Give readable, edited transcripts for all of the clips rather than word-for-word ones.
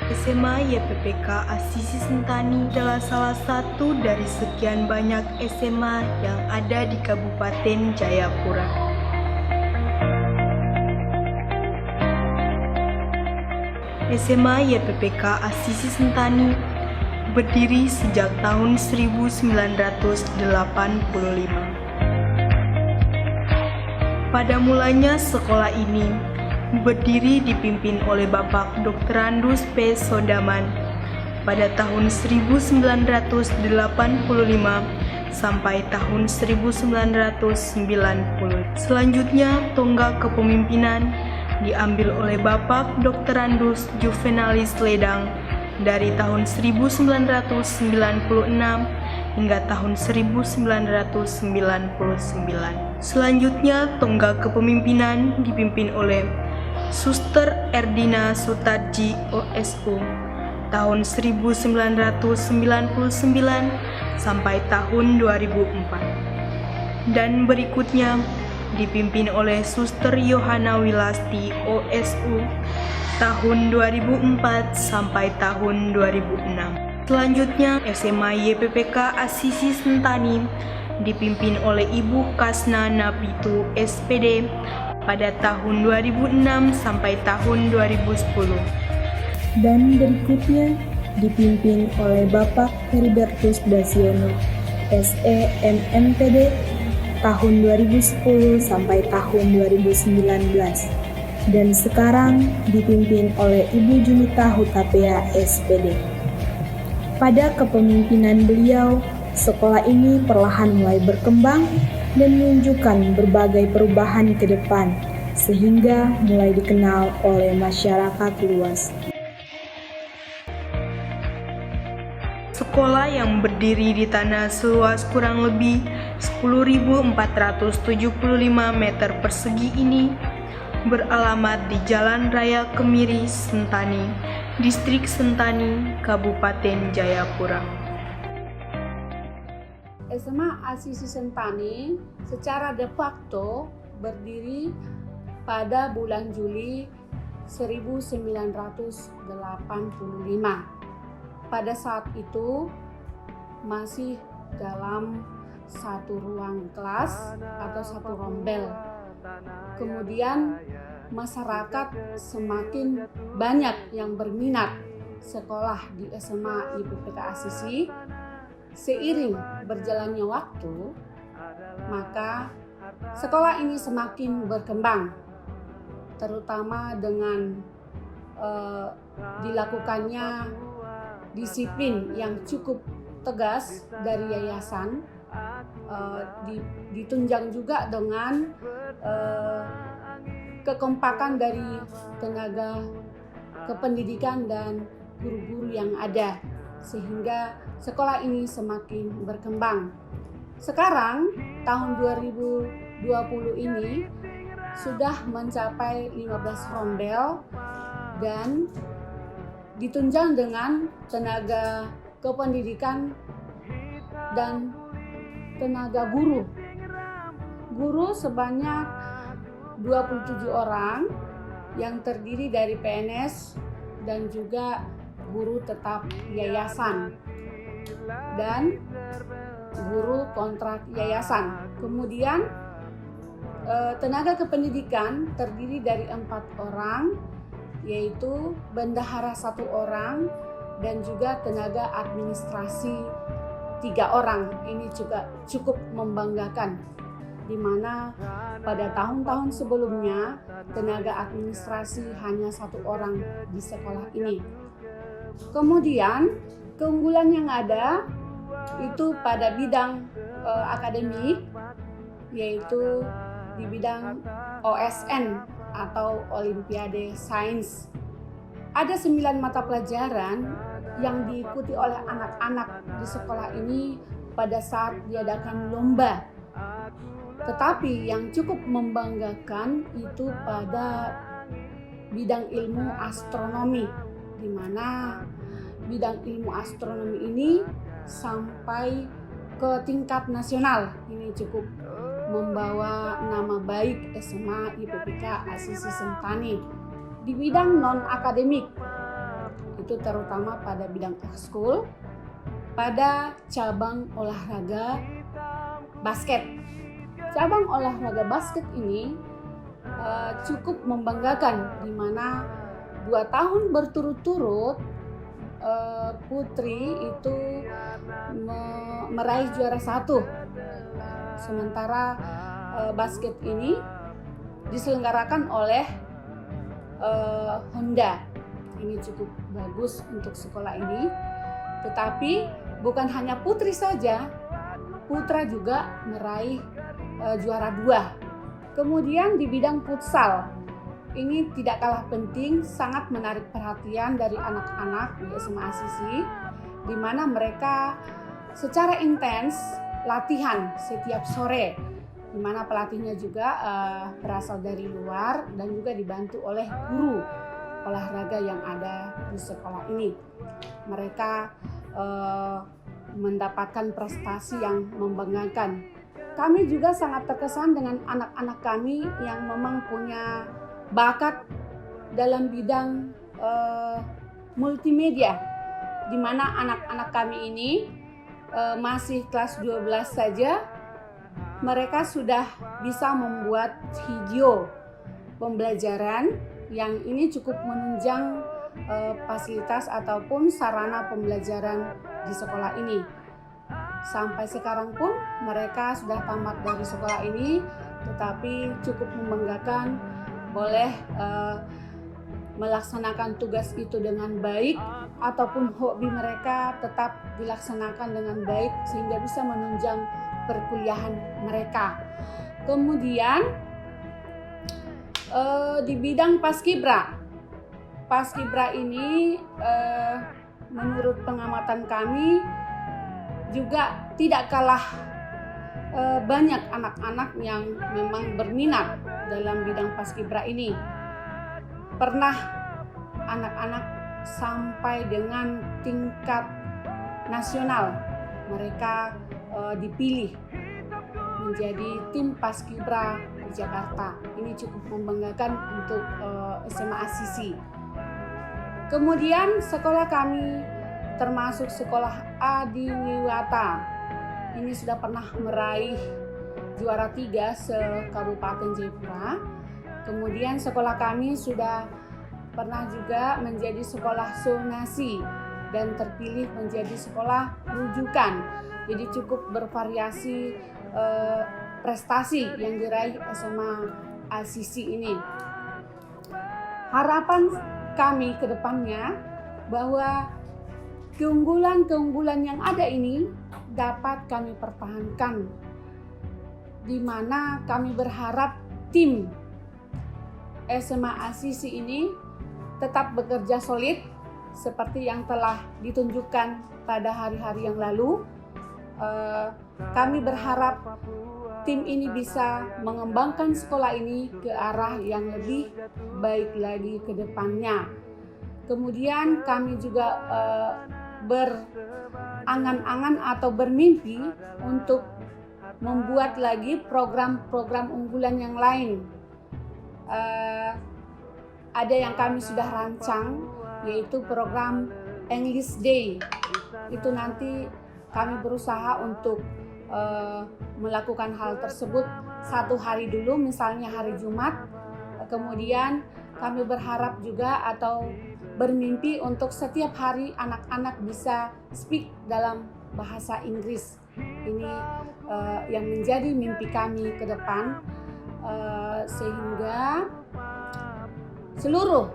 SMA YPPK Asisi Sentani adalah salah satu dari sekian banyak SMA yang ada di Kabupaten Jayapura. SMA YPPK Asisi Sentani berdiri sejak tahun 1985. Pada mulanya sekolah ini berdiri dipimpin oleh Bapak Dr. Andus P. Sodaman pada tahun 1985 sampai tahun 1990. Selanjutnya tonggak kepemimpinan diambil oleh Bapak Dr. Andus Juvenalis Ledang dari tahun 1996 hingga tahun 1999. Selanjutnya tonggak kepemimpinan dipimpin oleh Suster Erdina Sutarji OSU tahun 1999 sampai tahun 2004. Dan berikutnya dipimpin oleh Suster Yohana Wilasti OSU tahun 2004 sampai tahun 2006. Selanjutnya SMA YPPK Asisi Sentani dipimpin oleh Ibu Kasna Napitu SPD pada tahun 2006 sampai tahun 2010. Dan berikutnya dipimpin oleh Bapak Heribertus Dasiono SE MMPD tahun 2010 sampai tahun 2019. Dan sekarang dipimpin oleh Ibu Junita Hutapea SPD. Pada kepemimpinan beliau, sekolah ini perlahan mulai berkembang dan menunjukkan berbagai perubahan ke depan, sehingga mulai dikenal oleh masyarakat luas. Sekolah yang berdiri di tanah seluas kurang lebih 10.475 meter persegi ini beralamat di Jalan Raya Kemiri, Sentani, Distrik Sentani, Kabupaten Jayapura. SMA Asisi Sentani secara de facto berdiri pada bulan Juli 1985. Pada saat itu masih dalam satu ruang kelas atau satu rombel. Kemudian masyarakat semakin banyak yang berminat sekolah di SMA YPPK Asisi. Seiring berjalannya waktu, maka sekolah ini semakin berkembang, terutama dengan dilakukannya disiplin yang cukup tegas dari yayasan, ditunjang juga dengan kekompakan dari tenaga kependidikan dan guru-guru yang ada, sehingga sekolah ini semakin berkembang. Sekarang tahun 2020 ini sudah mencapai 15 rombel dan ditunjang dengan tenaga kependidikan dan tenaga guru. Guru sebanyak 27 orang yang terdiri dari PNS dan juga guru tetap yayasan dan guru kontrak yayasan. Kemudian tenaga kependidikan terdiri dari 4 orang, yaitu bendahara 1 orang dan juga tenaga administrasi 3 orang. Ini juga cukup membanggakan, di mana pada tahun-tahun sebelumnya tenaga administrasi hanya 1 orang di sekolah ini. Kemudian keunggulan yang ada itu pada bidang akademik, yaitu di bidang OSN atau Olimpiade Sains. Ada 9 mata pelajaran yang diikuti oleh anak-anak di sekolah ini pada saat diadakan lomba. Tetapi yang cukup membanggakan itu pada bidang ilmu astronomi, di mana bidang ilmu astronomi ini sampai ke tingkat nasional. Ini cukup membawa nama baik SMA YPPK Asisi Sentani. Di bidang non-akademik itu terutama pada bidang ekskul, pada cabang olahraga basket. Cabang olahraga basket ini cukup membanggakan, di mana 2 tahun berturut-turut putri itu meraih juara 1. Sementara basket ini diselenggarakan oleh Honda. Ini cukup bagus untuk sekolah ini. Tetapi bukan hanya putri saja, putra juga meraih juara 2. Kemudian di bidang futsal, ini tidak kalah penting, sangat menarik perhatian dari anak-anak di SMA Asisi, di mana mereka secara intens latihan setiap sore, di mana pelatihnya juga berasal dari luar dan juga dibantu oleh guru olahraga yang ada di sekolah ini. Mereka mendapatkan prestasi yang membanggakan. Kami juga sangat terkesan dengan anak-anak kami yang memang punya bakat dalam bidang multimedia, di mana anak-anak kami ini masih kelas 12 saja, mereka sudah bisa membuat video pembelajaran yang ini cukup menunjang fasilitas ataupun sarana pembelajaran di sekolah ini. Sampai sekarang pun mereka sudah tamat dari sekolah ini, tetapi cukup membanggakan, boleh melaksanakan tugas itu dengan baik, ataupun hobi mereka tetap dilaksanakan dengan baik sehingga bisa menunjang perkuliahan mereka. Kemudian di bidang paskibra ini menurut pengamatan kami juga tidak kalah banyak anak-anak yang memang berminat dalam bidang paskibra ini. Pernah anak-anak sampai dengan tingkat nasional mereka dipilih menjadi tim paskibra di Jakarta. Ini cukup membanggakan untuk SMA Asisi. Kemudian sekolah kami termasuk sekolah Adiwiwata. Ini sudah pernah meraih juara 3 se-Kabupaten Jayapura. Kemudian sekolah kami sudah pernah juga menjadi sekolah zonasi dan terpilih menjadi sekolah rujukan. Jadi cukup bervariasi prestasi yang diraih SMA Asisi ini. Harapan kami ke depannya bahwa keunggulan-keunggulan yang ada ini dapat kami pertahankan, di mana kami berharap tim SMA Asisi ini tetap bekerja solid seperti yang telah ditunjukkan pada hari-hari yang lalu. Kami berharap tim ini bisa mengembangkan sekolah ini ke arah yang lebih baik lagi ke depannya. Kemudian kami juga berangan-angan atau bermimpi untuk membuat lagi program-program unggulan yang lain. Ada yang kami sudah rancang, yaitu program English Day. Itu nanti kami berusaha untuk melakukan hal tersebut 1 hari dulu, misalnya hari Jumat. Kemudian kami berharap juga atau bermimpi untuk setiap hari anak-anak bisa speak dalam bahasa Inggris. Ini yang menjadi mimpi kami ke depan, sehingga seluruh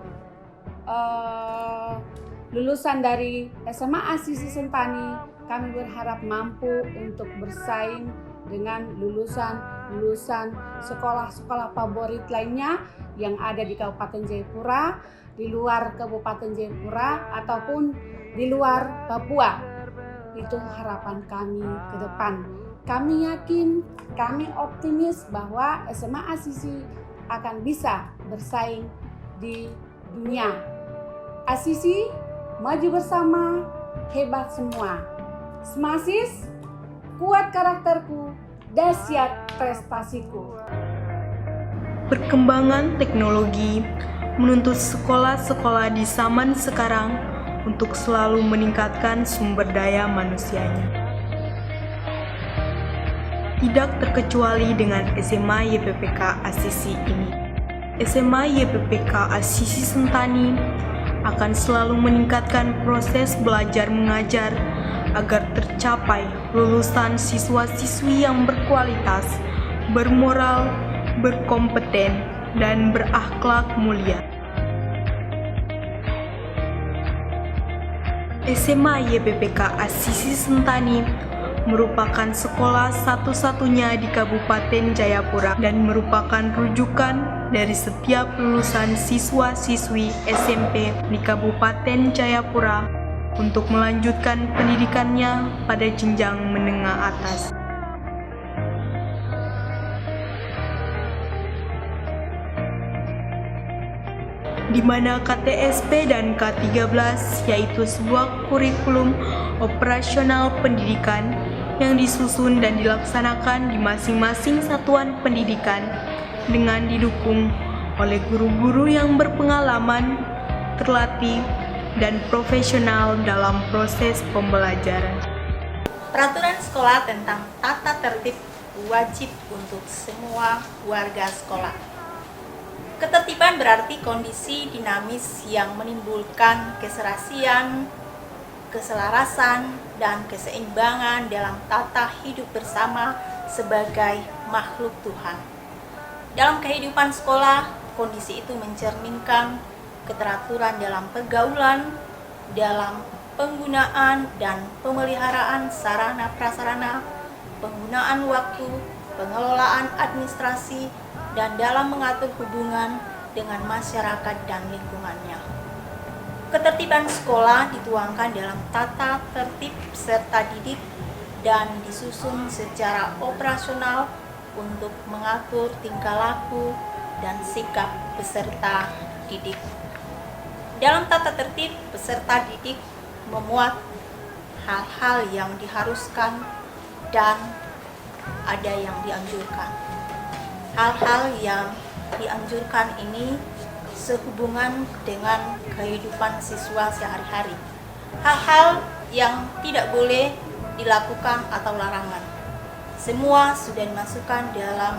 lulusan dari SMA Asisi Sentani kami berharap mampu untuk bersaing dengan lulusan sekolah-sekolah favorit lainnya yang ada di Kabupaten Jayapura, di luar Kabupaten Jayapura, ataupun di luar Papua. Itu harapan kami ke depan. Kami yakin, kami optimis bahwa SMA Asisi akan bisa bersaing di dunia. Asisi, maju bersama, hebat semua. Smasis, kuat karakterku, dahsyat prestasiku. Perkembangan teknologi menuntut sekolah-sekolah di zaman sekarang untuk selalu meningkatkan sumber daya manusianya. Tidak terkecuali dengan SMA YPPK Asisi ini. SMA YPPK Asisi Sentani akan selalu meningkatkan proses belajar mengajar agar tercapai lulusan siswa-siswi yang berkualitas, bermoral, berkompeten, dan berakhlak mulia. SMA YPPK Asisi Sentani merupakan sekolah satu-satunya di Kabupaten Jayapura dan merupakan rujukan dari setiap lulusan siswa-siswi SMP di Kabupaten Jayapura untuk melanjutkan pendidikannya pada jenjang menengah atas. Di mana KTSP dan K13 yaitu sebuah kurikulum operasional pendidikan yang disusun dan dilaksanakan di masing-masing satuan pendidikan dengan didukung oleh guru-guru yang berpengalaman, terlatih, dan profesional dalam proses pembelajaran. Peraturan sekolah tentang tata tertib wajib untuk semua warga sekolah. Ketertiban berarti kondisi dinamis yang menimbulkan keserasian, keselarasan, dan keseimbangan dalam tata hidup bersama sebagai makhluk Tuhan. Dalam kehidupan sekolah, kondisi itu mencerminkan keteraturan dalam pergaulan, dalam penggunaan dan pemeliharaan sarana prasarana, penggunaan waktu, pengelolaan administrasi, dan dalam mengatur hubungan dengan masyarakat dan lingkungannya. Ketertiban sekolah dituangkan dalam tata tertib peserta didik dan disusun secara operasional untuk mengatur tingkah laku dan sikap peserta didik. Dalam tata tertib peserta didik memuat hal-hal yang diharuskan dan ada yang dianjurkan. Hal-hal yang dianjurkan ini sehubungan dengan kehidupan siswa sehari-hari. Hal-hal yang tidak boleh dilakukan atau larangan. Semua sudah dimasukkan dalam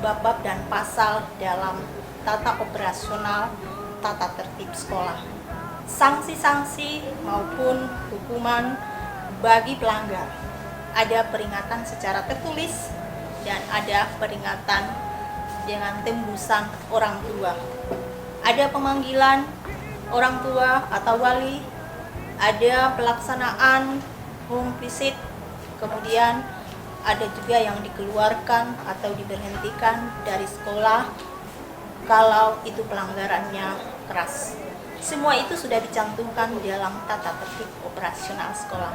bab-bab dan pasal dalam tata operasional tata tertib sekolah. Sanksi-sanksi maupun hukuman bagi pelanggar. Ada peringatan secara tertulis dan ada peringatan dengan tembusan orang tua. Ada pemanggilan orang tua atau wali, ada pelaksanaan home visit, kemudian ada juga yang dikeluarkan atau diberhentikan dari sekolah kalau itu pelanggarannya keras. Semua itu sudah dicantumkan dalam tata tertib operasional sekolah.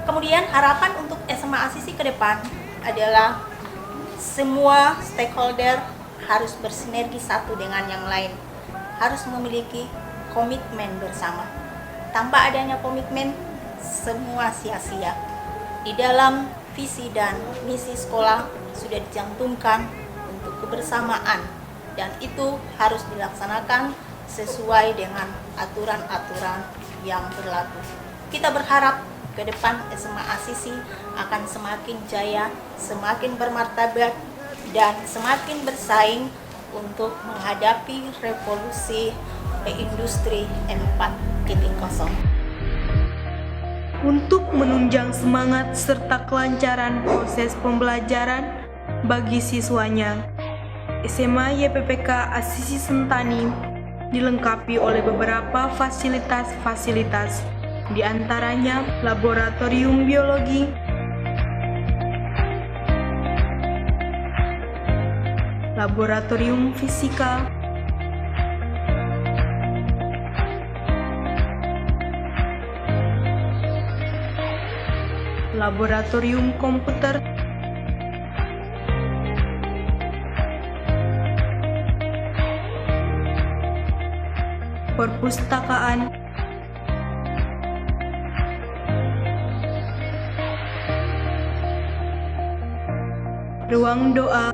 Kemudian harapan untuk SMA Asisi ke depan adalah semua stakeholder harus bersinergi satu dengan yang lain, harus memiliki komitmen bersama. Tanpa adanya komitmen, semua sia-sia. Di dalam visi dan misi sekolah sudah dicantumkan untuk kebersamaan, dan itu harus dilaksanakan sesuai dengan aturan-aturan yang berlaku. Kita berharap ke depan SMA Asisi akan semakin jaya, semakin bermartabat, dan semakin bersaing untuk menghadapi revolusi industri 4.0. Untuk menunjang semangat serta kelancaran proses pembelajaran bagi siswanya, SMA YPPK Asisi Sentani dilengkapi oleh beberapa fasilitas-fasilitas, di antaranya laboratorium biologi, laboratorium fisika, laboratorium komputer, perpustakaan, ruang doa,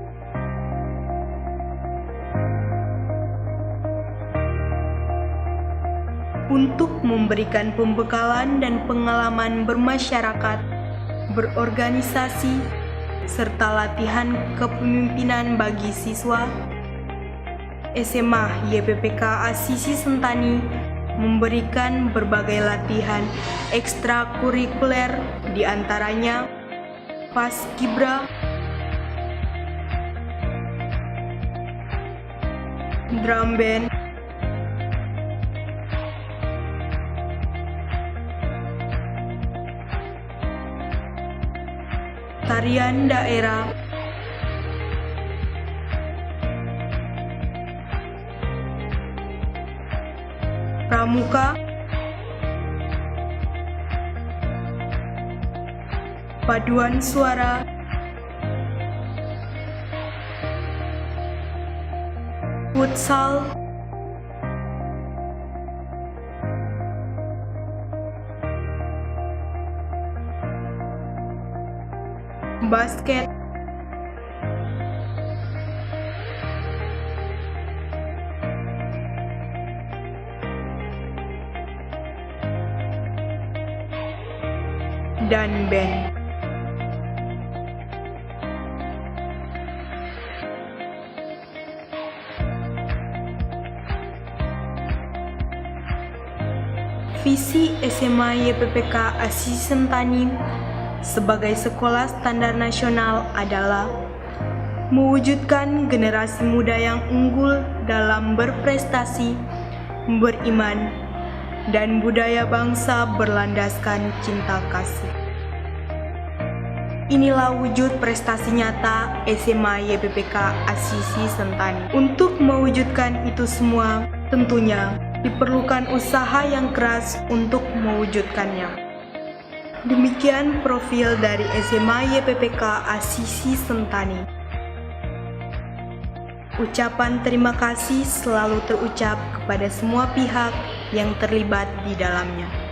untuk memberikan pembekalan dan pengalaman bermasyarakat, berorganisasi, serta latihan kepemimpinan bagi siswa. SMA YPPK Asisi Sentani memberikan berbagai latihan ekstrakurikuler, diantaranya Paskibra, drum band, tarian daerah, pramuka, paduan suara, futsal, basket, dan band. Visi SMA YPPK Asisi Sentani sebagai sekolah standar nasional adalah mewujudkan generasi muda yang unggul dalam berprestasi, beriman, dan budaya bangsa berlandaskan cinta kasih. Inilah wujud prestasi nyata SMA YPPK Asisi Sentani. Untuk mewujudkan itu semua, tentunya diperlukan usaha yang keras untuk mewujudkannya. Demikian profil dari SMA YPPK Asisi Sentani. Ucapan terima kasih selalu terucap kepada semua pihak yang terlibat di dalamnya.